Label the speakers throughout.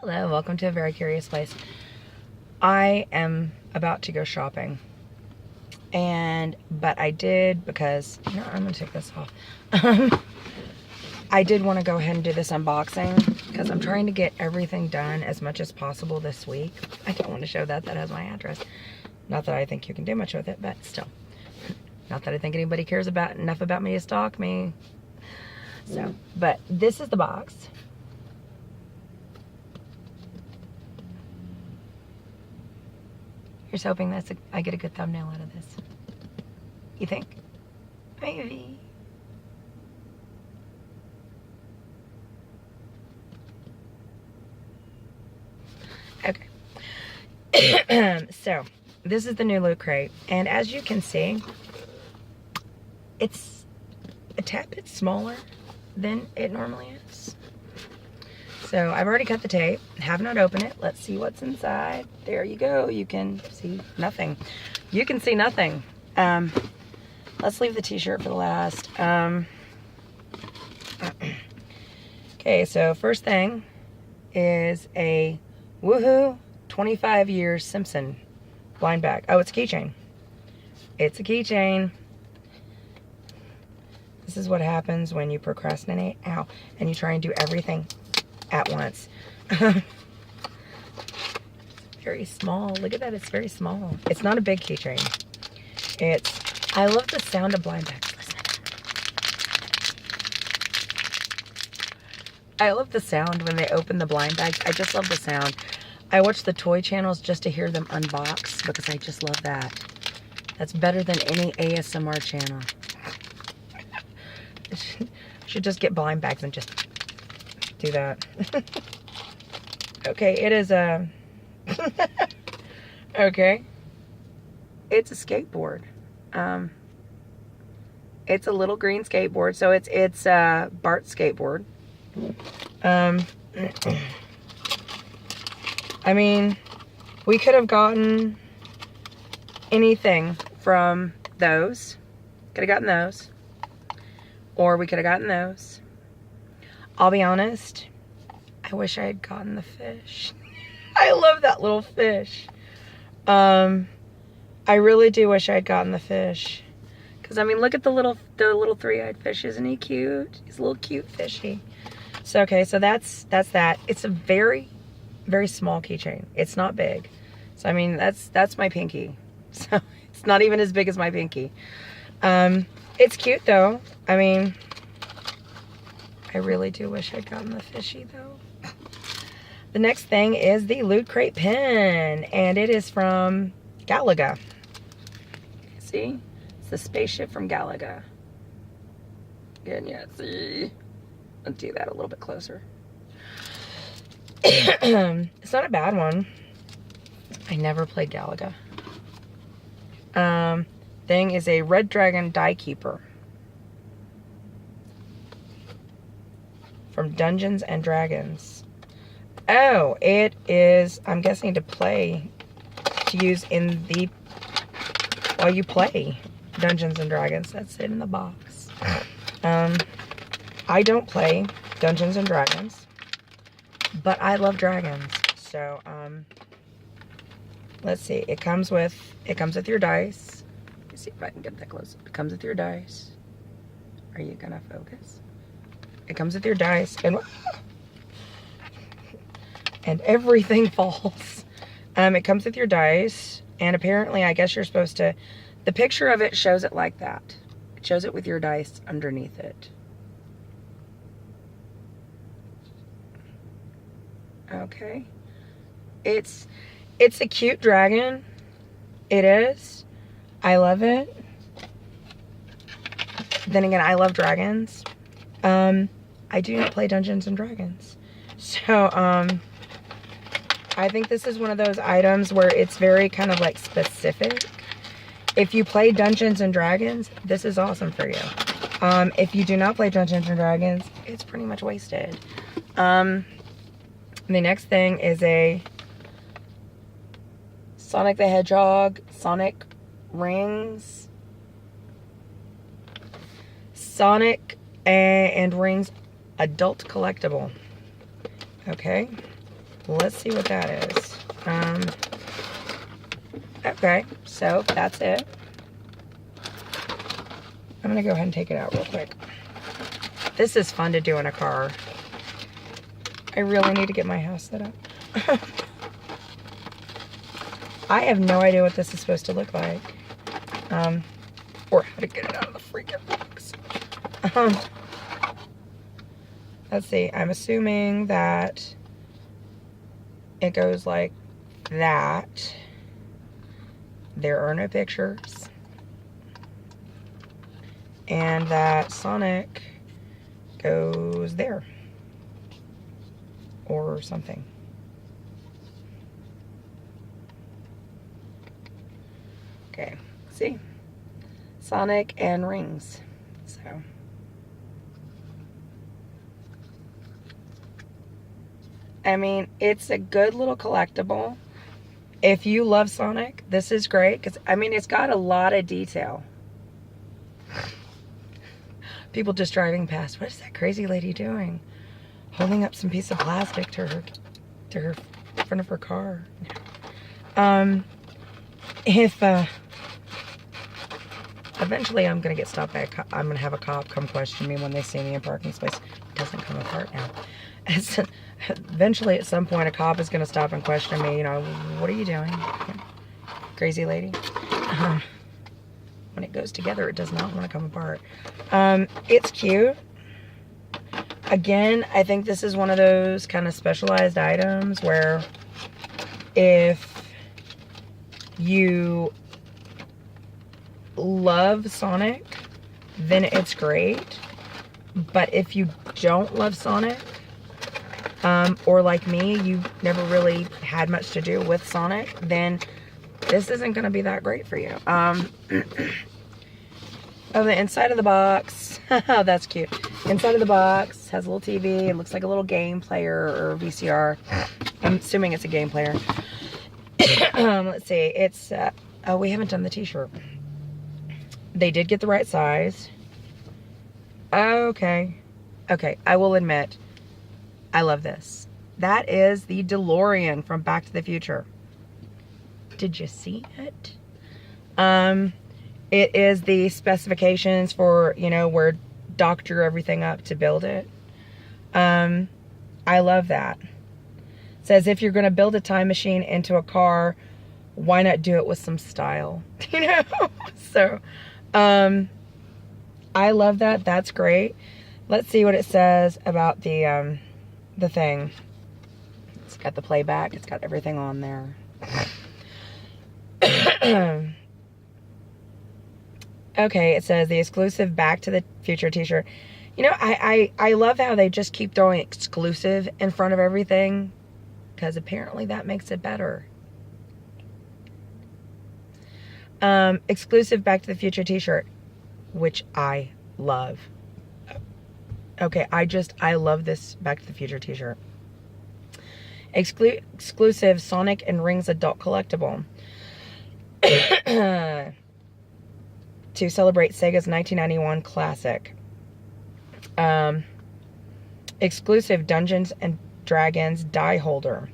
Speaker 1: Hello, welcome to A Very Curious Place. I am about to go shopping. But I did because, I'm going to take this off. I did want to go ahead and do this unboxing because I'm trying to get everything done as much as possible this week. I don't want to show that has my address. Not that I think you can do much with it, but still. Not that I think anybody cares enough about me to stalk me. So, but this is the box. Here's hoping I get a good thumbnail out of this. You think? Maybe. Okay. So, this is the new Lootcrate. And as you can see, it's a tad bit smaller than it normally is. So I've already cut the tape, have not opened it. Let's see what's inside. There you go. You can see nothing. You can see nothing. Let's leave the t-shirt for the last. Okay, so first thing is a Woohoo 25 years Simpson blind bag. Oh, it's a keychain. It's a keychain. This is what happens when you procrastinate, ow, and you try and do everything at once. Very small. Look at that. It's very small. It's not a big keychain. I love the sound of blind bags. Listen. I love the sound when they open the blind bags. I just love the sound. I watch the toy channels just to hear them unbox because I just love that. That's better than any ASMR channel. Should just get blind bags and just do that. Okay, it is a okay, it's a skateboard. It's a little green skateboard, so it's Bart's skateboard. I mean, we could have gotten anything from those. Could have gotten those, or we could have gotten those. I'll be honest, I wish I had gotten the fish. I love that little fish. I really do wish I had gotten the fish. Because, I mean, look at the little three-eyed fish. Isn't he cute? He's a little cute fishy. So, okay, so that's that. It's a very, very small keychain. It's not big. So, I mean, that's my pinky. So, it's not even as big as my pinky. It's cute, though. I mean, I really do wish I'd gotten the fishy, though. The next thing is the Lootcrate pen, and it is from Galaga. See? It's the spaceship from Galaga. Can you see? Let's do that a little bit closer. It's not a bad one. I never played Galaga. Thing is a Red Dragon Die Keeper. From Dungeons and Dragons. Oh, it is, I'm guessing, to use while you play Dungeons and Dragons. That's it in the box. I don't play Dungeons and Dragons, but I love dragons. So, let's see. It comes with your dice. Let's see if I can get that close. It comes with your dice. Are you gonna focus? It comes with your dice, and everything falls. It comes with your dice, and apparently, I guess you're supposed to, the picture of it shows it like that. It shows it with your dice underneath it. Okay. It's a cute dragon. It is. I love it. Then again, I love dragons. I do not play Dungeons and Dragons. So, I think this is one of those items where it's very kind of like specific. If you play Dungeons and Dragons, this is awesome for you. If you do not play Dungeons and Dragons, it's pretty much wasted. The next thing is a Sonic the Hedgehog, Sonic Rings. Sonic and Rings adult collectible. Okay. let's see what that is. Okay, so that's it. I'm gonna go ahead and take it out real quick. This is fun to do in a car. I really need to get my house set up. I have no idea what this is supposed to look like. Or how to get it out of the freaking box. Let's see, I'm assuming that it goes like that. There are no pictures. And that Sonic goes there. Or something. Okay, see? Sonic and rings. So. I mean, it's a good little collectible. If you love Sonic, this is great. Because, I mean, it's got a lot of detail. People just driving past. What is that crazy lady doing? Holding up some piece of plastic to her front of her car. Eventually I'm gonna get stopped by a cop. I'm gonna have a cop come question me when they see me in parking space. It doesn't come apart now. Eventually, at some point, a cop is gonna stop and question me. You know, what are you doing, crazy lady? When it goes together, it does not want to come apart. It's cute. Again, I think this is one of those kind of specialized items where if you love Sonic, then it's great. But if you don't love Sonic, or like me, you've never really had much to do with Sonic, then this isn't going to be that great for you. Oh, the inside of the box. That's cute. Inside of the box has a little TV. It looks like a little game player or VCR. I'm assuming it's a game player. Let's see. It's, oh, we haven't done the t-shirt. They did get the right size. Okay. Okay, I will admit, I love this. That is the DeLorean from Back to the Future. Did you see it? It is the specifications for, you know, where Doc drew everything up to build it. I love that. It says, if you're going to build a time machine into a car, why not do it with some style? You know? So, I love that. That's great. Let's see what it says about the thing. It's got the playback. It's got everything on there. Okay, it says the exclusive Back to the Future t-shirt. You know, I love how they just keep throwing exclusive in front of everything, because apparently that makes it better. Exclusive Back to the Future t-shirt, which I love. Okay, I love this Back to the Future t-shirt. Exclusive Sonic and Rings adult collectible. To celebrate Sega's 1991 classic. Exclusive Dungeons and Dragons die holder.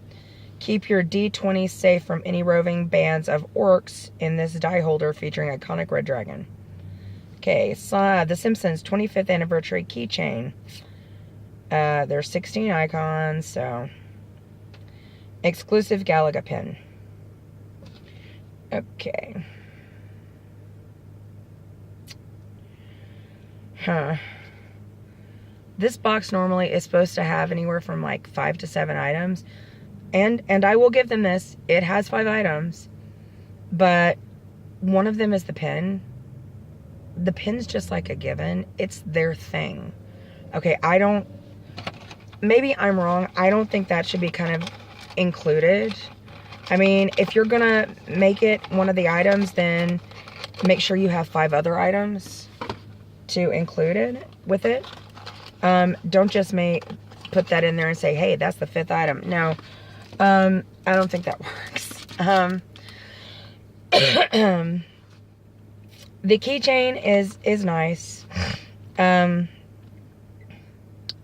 Speaker 1: Keep your D20 safe from any roving bands of orcs in this die holder featuring iconic red dragon. Okay, so The Simpsons 25th anniversary keychain. There's 16 icons, so. Exclusive Galaga pin. Okay. Huh. This box normally is supposed to have anywhere from like 5 to 7 items. And I will give them this. It has 5 items. But one of them is the pin. The pin's just like a given. It's their thing. Okay, maybe I'm wrong. I don't think that should be kind of included. I mean, if you're gonna make it one of the items, then make sure you have 5 other items to include it with it. Don't just put that in there and say, hey, that's the 5th item. No, I don't think that works. The keychain is nice.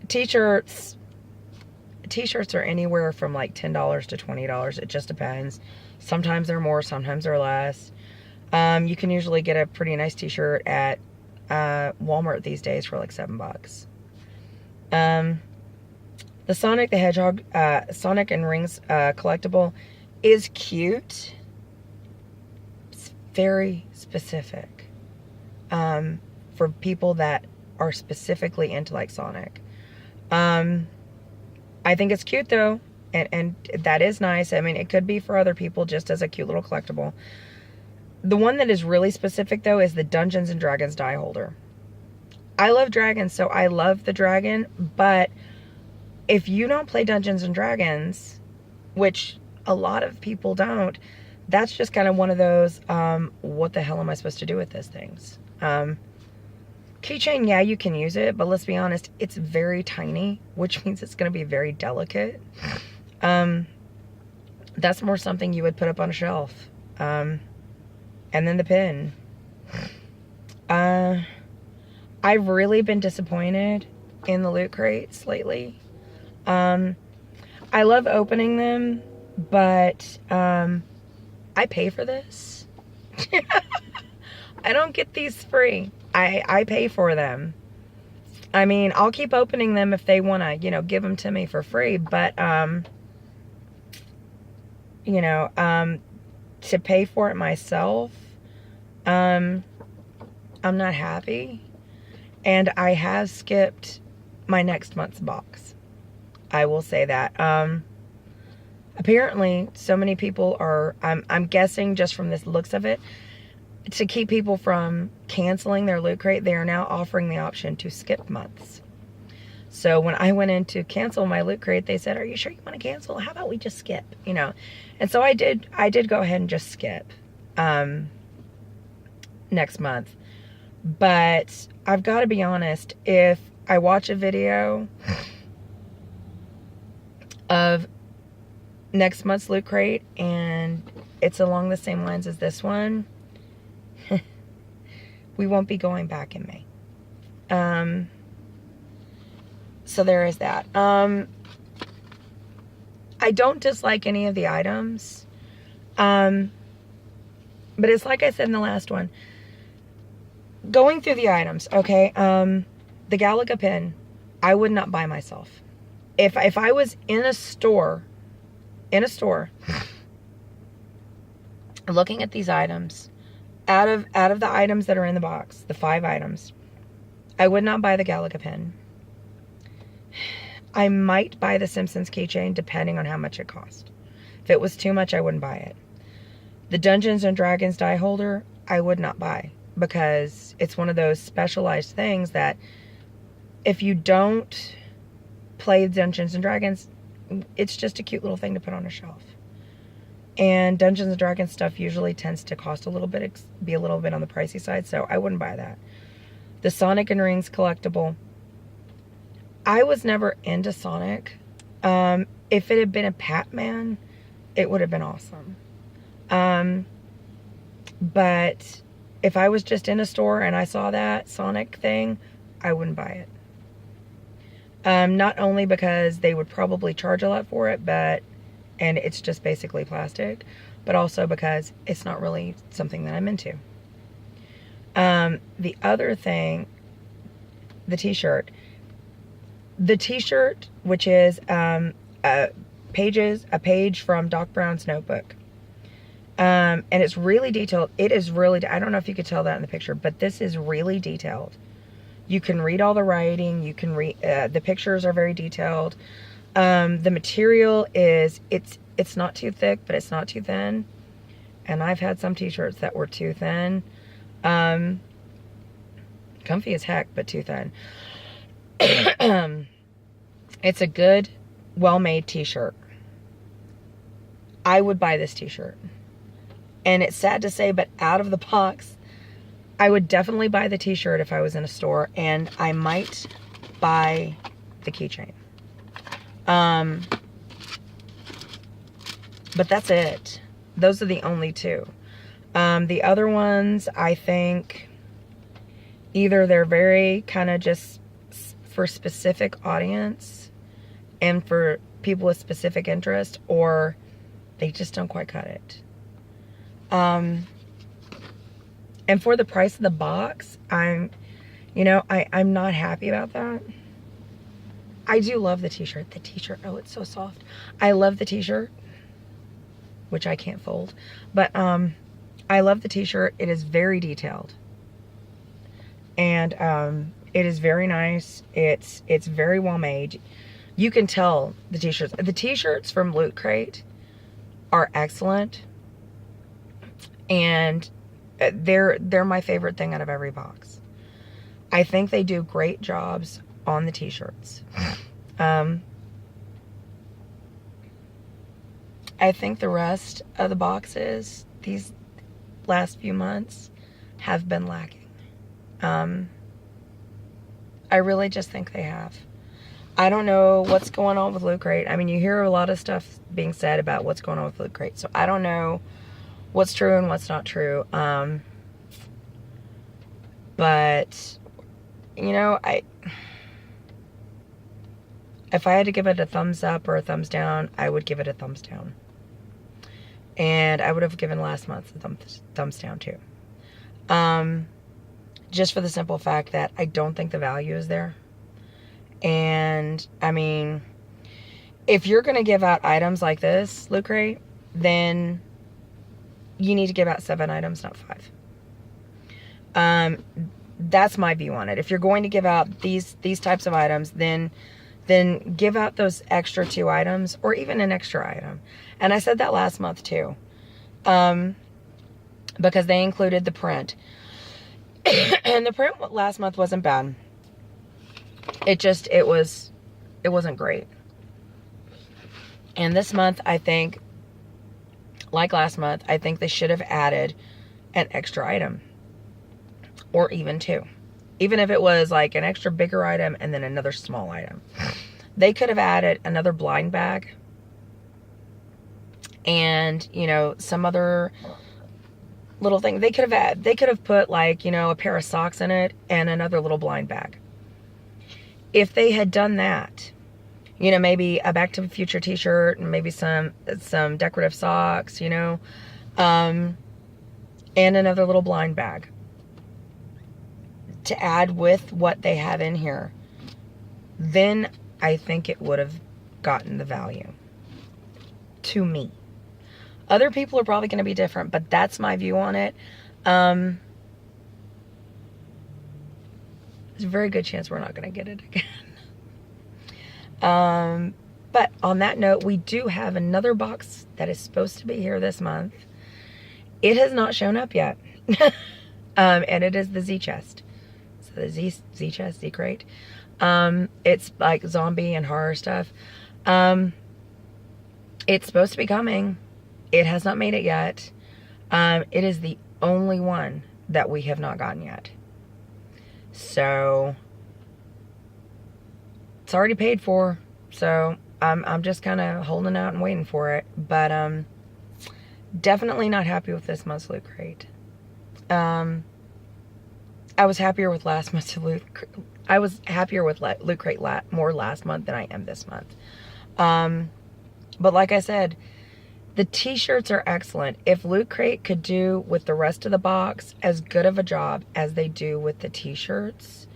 Speaker 1: T-shirts T-shirts are anywhere from like $10 to $20. It just depends. Sometimes they're more, sometimes they're less. You can usually get a pretty nice t-shirt at Walmart these days for like $7. The Sonic the Hedgehog, Sonic and Rings collectible is cute. It's very specific for people that are specifically into like Sonic. I think it's cute though, and that is nice. I mean, it could be for other people just as a cute little collectible. The one that is really specific though is the Dungeons and Dragons die holder. I love dragons, so I love the dragon, but if you don't play Dungeons and Dragons, which a lot of people don't, that's just kind of one of those, what the hell am I supposed to do with these things? Keychain, yeah, you can use it, but let's be honest, it's very tiny, which means it's going to be very delicate. That's more something you would put up on a shelf. And then the pin. I've really been disappointed in the Loot Crates lately. I love opening them, but I pay for this. I don't get these free. I pay for them. I mean, I'll keep opening them if they want to, you know, give them to me for free, but you know, to pay for it myself, I'm not happy. And I have skipped my next month's box. I will say that. Apparently, so many people are, I'm guessing just from this looks of it, to keep people from canceling their Loot Crate, they are now offering the option to skip months. So when I went in to cancel my Loot Crate, they said, "Are you sure you want to cancel? How about we just skip?" You know, and so I did go ahead and just skip next month. But I've got to be honest, if I watch a video of next month's Loot Crate and it's along the same lines as this one, we won't be going back in May. So there is that. I don't dislike any of the items. But it's like I said in the last one. Going through the items, okay, the Galaga pin, I would not buy myself. If I was in a store, looking at these items, out of the items that are in the box, the 5 items, I would not buy the Galaga pin. I might buy the Simpsons keychain depending on how much it cost. If it was too much, I wouldn't buy it. The Dungeons and Dragons die holder, I would not buy, because it's one of those specialized things that if you don't play Dungeons and Dragons, it's just a cute little thing to put on a shelf. And Dungeons and Dragons stuff usually tends to cost a little bit, be a little bit on the pricey side, so I wouldn't buy that. The Sonic and Rings collectible, I was never into Sonic. If it had been a Pac-Man, it would have been awesome. But if I was just in a store and I saw that Sonic thing, I wouldn't buy it. Not only because they would probably charge a lot for it, and it's just basically plastic, but also because it's not really something that I'm into. The other thing, the t-shirt. The t-shirt, which is a page from Doc Brown's notebook. And it's really detailed. It is really, I don't know if you could tell that in the picture, but this is really detailed. You can read all the writing. You can read, the pictures are very detailed. The material is, it's not too thick, but it's not too thin. And I've had some t-shirts that were too thin. Comfy as heck, but too thin. It's a good, well-made t-shirt. I would buy this t-shirt. And it's sad to say, but out of the box, I would definitely buy the t-shirt if I was in a store, and I might buy the keychain. But that's it. Those are the only two. The other ones, I think, either they're very kind of just for specific audience and for people with specific interest, or they just don't quite cut it. And for the price of the box, I'm not happy about that. I do love the t-shirt. The t-shirt, oh, it's so soft. I love the t-shirt, which I can't fold. But I love the t-shirt. It is very detailed. And it is very nice. It's very well made. You can tell the t-shirts. The t-shirts from Lootcrate are excellent. And they're my favorite thing out of every box. I think they do great jobs on the t-shirts. I think the rest of the boxes these last few months have been lacking. I really just think they have. I don't know what's going on with Lootcrate. I mean, you hear a lot of stuff being said about what's going on with Lootcrate, so I don't know what's true and what's not true. But if I had to give it a thumbs up or a thumbs down, I would give it a thumbs down. And I would have given last month a thumbs down too. Just for the simple fact that I don't think the value is there. And I mean, if you're going to give out items like this, Lootcrate, then you need to give out 7 items, not 5. That's my view on it. If you're going to give out these types of items, then give out those extra 2 items, or even an extra item. And I said that last month too, because they included the print. And the print last month wasn't bad. It wasn't great. And this month, I think, like last month, I think they should have added an extra item, or even 2. Even if it was like an extra bigger item and then another small item. They could have added another blind bag and, some other little thing. They could have put like, a pair of socks in it and another little blind bag. If they had done that, maybe a Back to the Future t-shirt and maybe some decorative socks, and another little blind bag to add with what they have in here, then I think it would have gotten the value to me. Other people are probably going to be different, but that's my view on it. There's a very good chance we're not going to get it again. But on that note, we do have another box that is supposed to be here this month. It has not shown up yet. And it is the Z chest. So the Z chest, Z crate. It's like zombie and horror stuff. It's supposed to be coming. It has not made it yet. It is the only one that we have not gotten yet. So it's already paid for. So I'm just kind of holding out and waiting for it. But definitely not happy with this month's Loot Crate. I was happier with last month's Loot Crate. I was happier with Loot Crate more last month than I am this month. But like I said, the t-shirts are excellent. If Loot Crate could do with the rest of the box as good of a job as they do with the t-shirts,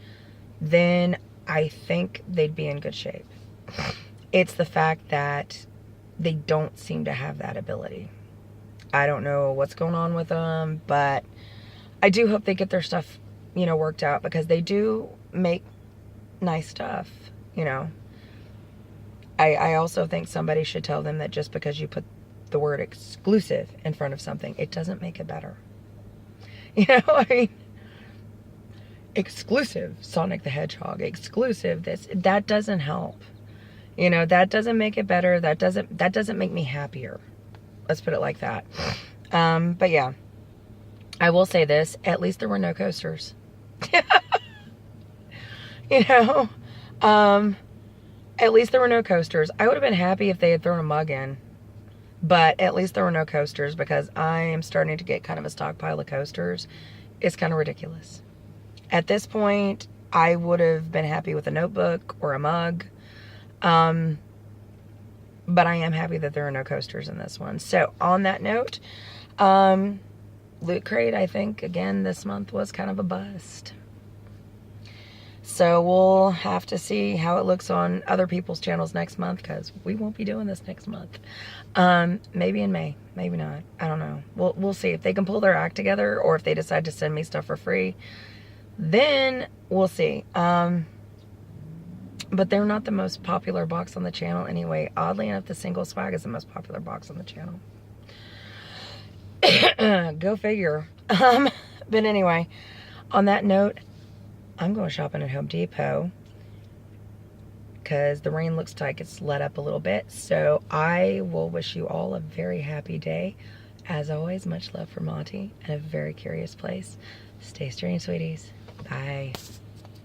Speaker 1: then I think they'd be in good shape. It's the fact that they don't seem to have that ability. I don't know what's going on with them, but I do hope they get their stuff, worked out, because they do make nice stuff, I also think somebody should tell them that just because you put the word exclusive in front of something, it doesn't make it better. Exclusive Sonic the Hedgehog, exclusive this, that doesn't help. That doesn't make it better. That doesn't make me happier. Let's put it like that. But yeah, I will say this, at least there were no coasters. At least there were no coasters. I would have been happy if they had thrown a mug in. But at least there were no coasters, because I am starting to get kind of a stockpile of coasters. It's kind of ridiculous. At this point, I would have been happy with a notebook or a mug. But I am happy that there are no coasters in this one. So on that note, Loot Crate, I think, again, this month was kind of a bust. So we'll have to see how it looks on other people's channels next month, because we won't be doing this next month. Maybe in May, maybe not. I don't know. We'll see if they can pull their act together, or if they decide to send me stuff for free. Then we'll see. But they're not the most popular box on the channel anyway. Oddly enough, the single swag is the most popular box on the channel. Go figure. But anyway, on that note, I'm going shopping at Home Depot because the rain looks like it's let up a little bit. So I will wish you all a very happy day. As always, much love from Monty and a very curious place. Stay strange, sweeties. Bye.